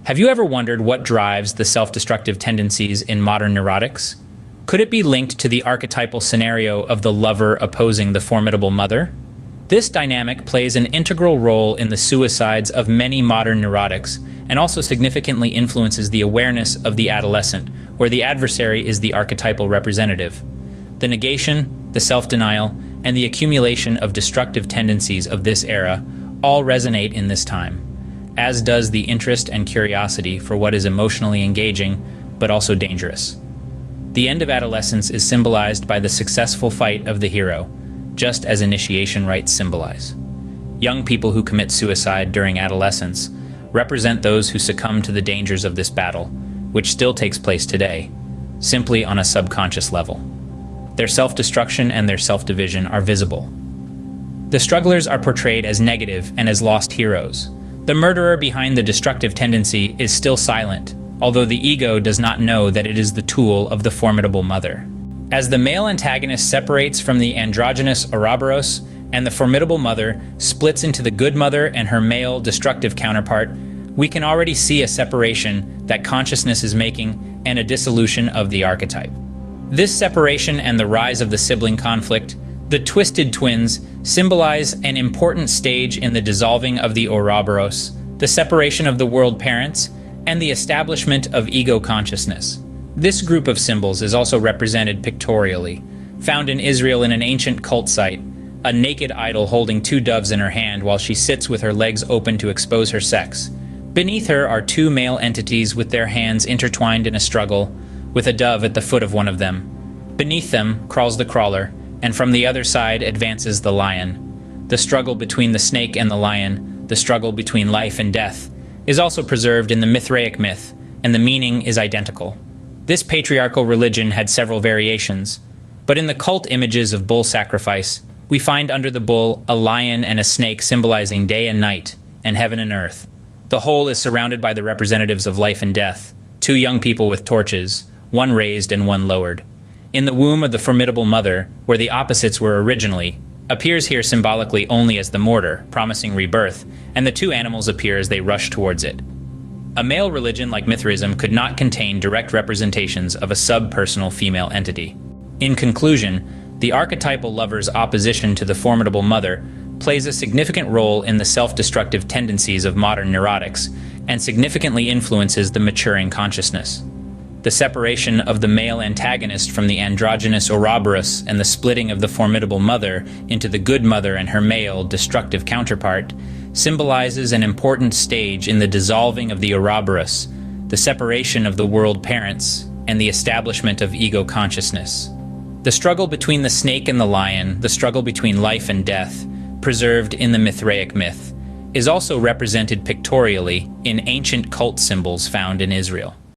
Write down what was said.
Have you ever wondered what drives the self-destructive tendencies in modern neurotics? Could it be linked to the archetypal scenario of the lover opposing the formidable mother? This dynamic plays an integral role in the suicides of many modern neurotics and also significantly influences the awareness of the adolescent, where the adversary is the archetypal representative. The negation, the self-denial, and the accumulation of destructive tendencies of this era all resonate in this time, as does the interest and curiosity for what is emotionally engaging, but also dangerous. The end of adolescence is symbolized by the successful fight of the hero, just as initiation rites symbolize. Young people who commit suicide during adolescence represent those who succumb to the dangers of this battle, which still takes place today, simply on a subconscious level. Their self-destruction and their self-division are visible. The strugglers are portrayed as negative and as lost heroes. The murderer behind the destructive tendency is still silent, although the ego does not know that it is the tool of the formidable mother. As the male antagonist separates from the androgynous Ouroboros and the formidable mother splits into the good mother and her male destructive counterpart, we can already see a separation that consciousness is making and a dissolution of the archetype. This separation and the rise of the sibling conflict, the twisted twins, symbolize an important stage in the dissolving of the Ouroboros, the separation of the world parents, and the establishment of ego consciousness. This group of symbols is also represented pictorially, found in Israel in an ancient cult site, a naked idol holding two doves in her hand while she sits with her legs open to expose her sex. Beneath her are two male entities with their hands intertwined in a struggle, with a dove at the foot of one of them. Beneath them crawls the crawler, and from the other side advances the lion. The struggle between the snake and the lion, the struggle between life and death, is also preserved in the Mithraic myth, and the meaning is identical. This patriarchal religion had several variations, but in the cult images of bull sacrifice, we find under the bull a lion and a snake symbolizing day and night, and heaven and earth. The whole is surrounded by the representatives of life and death, two young people with torches, one raised and one lowered. In the womb of the formidable mother, where the opposites were originally, appears here symbolically only as the mortar, promising rebirth, and the two animals appear as they rush towards it. A male religion like Mithraism could not contain direct representations of a subpersonal female entity. In conclusion, the archetypal lover's opposition to the formidable mother plays a significant role in the self-destructive tendencies of modern neurotics and significantly influences the maturing consciousness. The separation of the male antagonist from the androgynous Ouroboros and the splitting of the formidable mother into the good mother and her male, destructive counterpart symbolizes an important stage in the dissolving of the Ouroboros, the separation of the world parents, and the establishment of ego consciousness. The struggle between the snake and the lion, the struggle between life and death, preserved in the Mithraic myth, is also represented pictorially in ancient cult symbols found in Israel.